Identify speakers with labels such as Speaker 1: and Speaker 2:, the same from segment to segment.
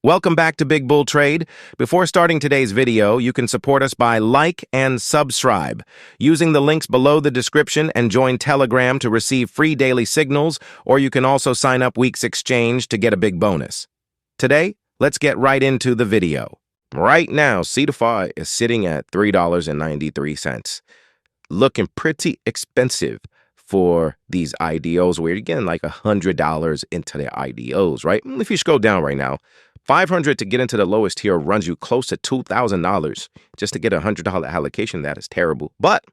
Speaker 1: Welcome back to Big Bull Trade. Before starting today's video, you can support us by like and subscribe, using the links below the description, and join Telegram to receive free daily signals, or you can also sign up Week's Exchange to get a big bonus. Today, let's get right into the video. Right now, SEEDIFY is sitting at $3.93, looking pretty expensive for these IDOs, where you're getting like $100 into their IDOs, right? If you scroll down right now, $500 to get into the lowest tier runs you close to $2,000 just to get a $100 allocation. That is terrible. But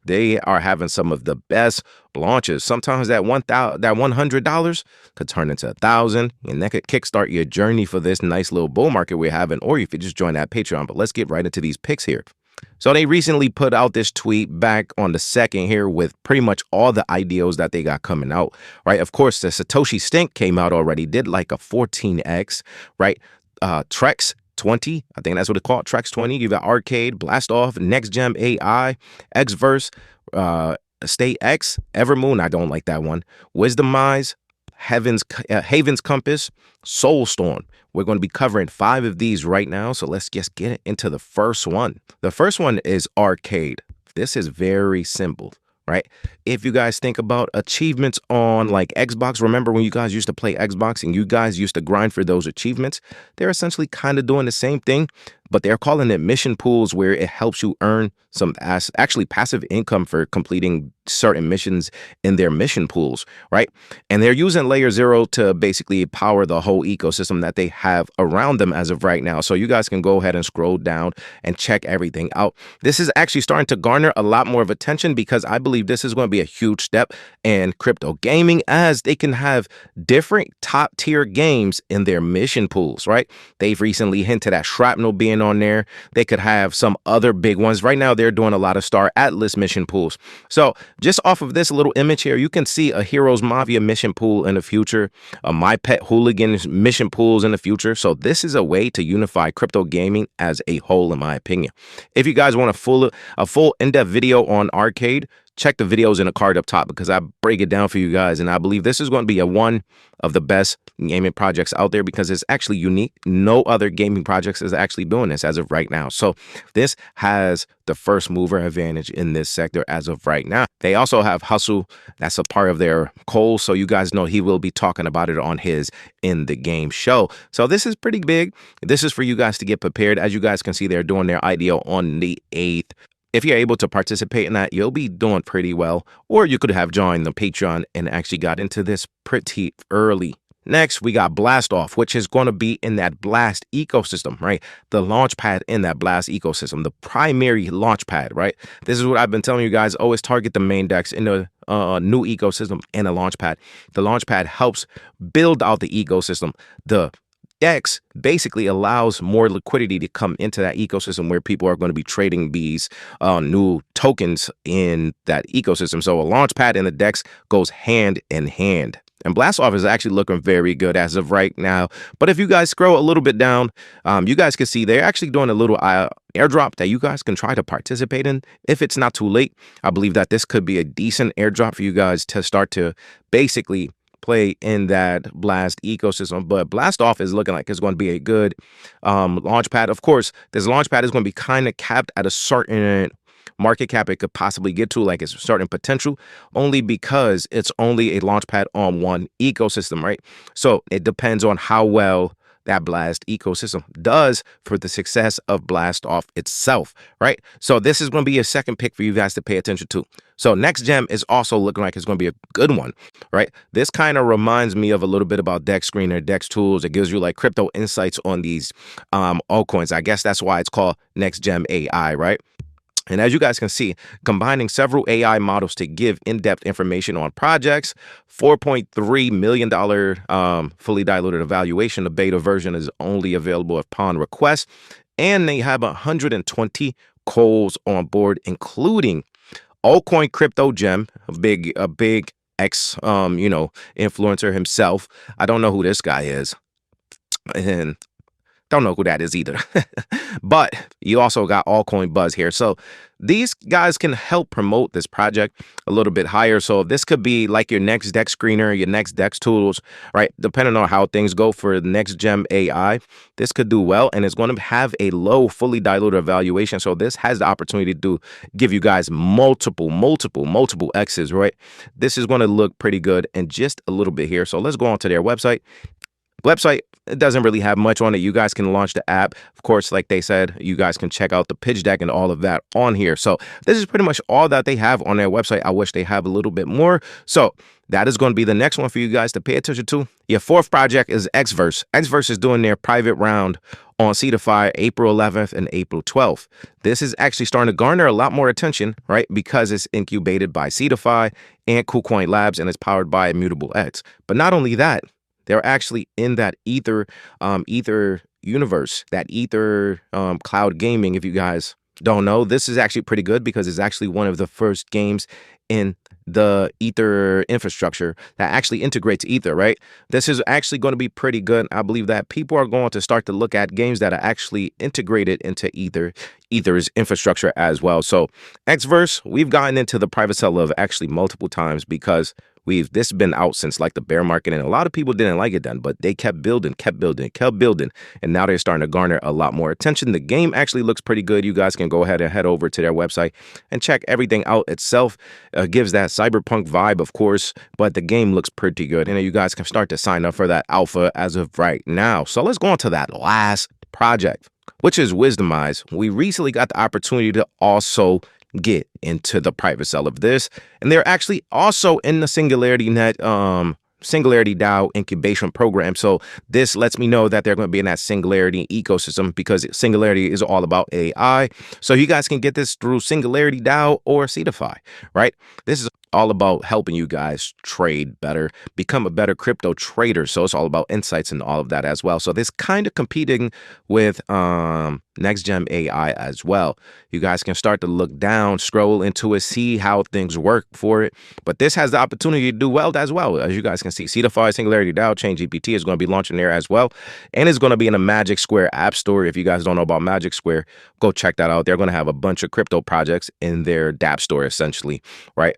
Speaker 1: they are having some of the best launches. Sometimes that $100 could turn into $1,000, and that could kickstart your journey for this nice little bull market we're having, or you could just join that Patreon. But let's get right into these picks here. So they recently put out this tweet back on the 2nd here with pretty much all the IDOs that they got coming out, right? Of course, the Satoshi Stink came out already, did like a 14x, right? Trex 20, I think that's what it's called, Trex 20. You got Arcade, Blast Off, Next Gem AI, Xverse, State X, Evermoon, I don't like that one, Wisdomize, Haven's Compass, Soulstorm. We're going to be covering 5 of these right now, so let's just get into the first one. The first one is Arcade. This is very simple, right? If you guys think about achievements on like Xbox, remember when you guys used to play Xbox and you guys used to grind for those achievements? They're essentially kind of doing the same thing, but they're calling it mission pools, where it helps you earn some actually passive income for completing certain missions in their mission pools, right? And they're using Layer 0 to basically power the whole ecosystem that they have around them as of right now. So you guys can go ahead and scroll down and check everything out. This is actually starting to garner a lot more of attention, because I believe this is going to be a huge step in crypto gaming, as they can have different top tier games in their mission pools, right? They've recently hinted at Shrapnel being on there. They could have some other big ones. Right now, they're doing a lot of Star Atlas mission pools. So just off of this little image here, you can see a Heroes Mafia mission pool in the future, a My Pet Hooligans mission pools in the future. So this is a way to unify crypto gaming as a whole, in my opinion. If you guys want a full in-depth video on Arcade, check the videos in the card up top, because I break it down for you guys. And I believe this is going to be one of the best gaming projects out there, because it's actually unique. No other gaming projects is actually doing this as of right now. So this has the first mover advantage in this sector as of right now. They also have Hustle. That's a part of their Cole. So you guys know he will be talking about it on his In the Game show. So this is pretty big. This is for you guys to get prepared. As you guys can see, they're doing their IDO on the 8th. If you're able to participate in that, you'll be doing pretty well. Or you could have joined the Patreon and actually got into this pretty early. Next, we got Blast Off, which is going to be in that Blast ecosystem, right? The launch pad in that Blast ecosystem, the primary launch pad, right? This is what I've been telling you guys. Always target the main DEX in the new ecosystem and a launch pad. The launch pad helps build out the ecosystem. The DEX basically allows more liquidity to come into that ecosystem, where people are going to be trading these new tokens in that ecosystem. So a launch pad and the DEX goes hand in hand. And Blast Off is actually looking very good as of right now. But if you guys scroll a little bit down, you guys can see they're actually doing a little airdrop that you guys can try to participate in if it's not too late. I believe that this could be a decent airdrop for you guys to start to basically play in that Blast ecosystem. But Blast Off is looking like it's going to be a good launch pad. Of course, this launch pad is going to be kind of capped at a certain market cap it could possibly get to, like its certain potential, only because it's only a launch pad on one ecosystem, right? So it depends on how well that Blast ecosystem does for the success of Blast Off itself, right? So this is going to be a second pick for you guys to pay attention to. So Next Gem is also looking like it's going to be a good one, right? This kind of reminds me of a little bit about Dex Screener, Dex Tools. It gives you like crypto insights on these altcoins. I guess that's why it's called Next Gem AI, right? And as you guys can see, combining several AI models to give in-depth information on projects, $4.3 million fully diluted evaluation. The beta version is only available upon request. And they have 120 calls on board, including Altcoin Crypto Gem, a big ex, influencer himself. I don't know who this guy is. And Don't know who that is either. But you also got Altcoin Buzz here. So these guys can help promote this project a little bit higher. So this could be like your next DEX screener, your next DEX tools, right? Depending on how things go for the next gem AI, this could do well, and it's going to have a low, fully diluted valuation. So this has the opportunity to give you guys multiple X's, right? This is going to look pretty good in just a little bit here. So let's go on to their website. It doesn't really have much on it. You guys can launch the app. Of course, like they said, you guys can check out the pitch deck and all of that on here. So this is pretty much all that they have on their website. I wish they have a little bit more. So that is going to be the next one for you guys to pay attention to. Your fourth project is Xverse. Xverse is doing their private round on SEEDIFY April 11th and April 12th. This is actually starting to garner a lot more attention, right? Because it's incubated by SEEDIFY and KuCoin Labs, and it's powered by Immutable X. But not only that, they're actually in that Ether universe, that Ether cloud gaming. If you guys don't know, this is actually pretty good because it's actually one of the first games in the Ether infrastructure that actually integrates Ether, right? This is actually going to be pretty good. I believe that people are going to start to look at games that are actually integrated into Ether's infrastructure as well. So Xverse, we've gotten into the private sell of actually multiple times because this has been out since like the bear market, and a lot of people didn't like it then, but they kept building, and now they're starting to garner a lot more attention. The game actually looks pretty good. You guys can go ahead and head over to their website and check everything out itself. Gives that cyberpunk vibe, of course, but the game looks pretty good, and you guys can start to sign up for that alpha as of right now. So let's go on to that last project, which is Wisdomize. We recently got the opportunity to also get into the private sale of this, and they're actually also in the Singularity DAO incubation program. So this lets me know that they're going to be in that Singularity ecosystem, because Singularity is all about AI. So you guys can get this through Singularity DAO or SEEDIFY, right? This is all about helping you guys trade better, become a better crypto trader. So it's all about insights and all of that as well. So this kind of competing with next gen AI as well. You guys can start to look down, scroll into it, see how things work for it. But this has the opportunity to do well as well. As you guys can see, SEEDIFY, Singularity DAO, ChainGPT is going to be launching there as well. And it's going to be in a Magic Square app store. If you guys don't know about Magic Square, go check that out. They're going to have a bunch of crypto projects in their dApp store, essentially, right?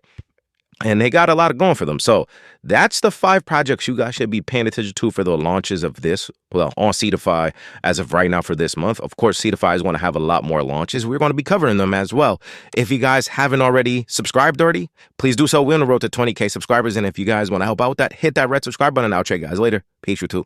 Speaker 1: And they got a lot going for them. So that's the 5 projects you guys should be paying attention to for the launches of this, well, on SEEDIFY as of right now for this month. Of course, SEEDIFY is going to have a lot more launches. We're going to be covering them as well. If you guys haven't already subscribed please do so. We're on the road to 20K subscribers. And if you guys want to help out with that, hit that red subscribe button. I'll check you guys later. Peace, you too.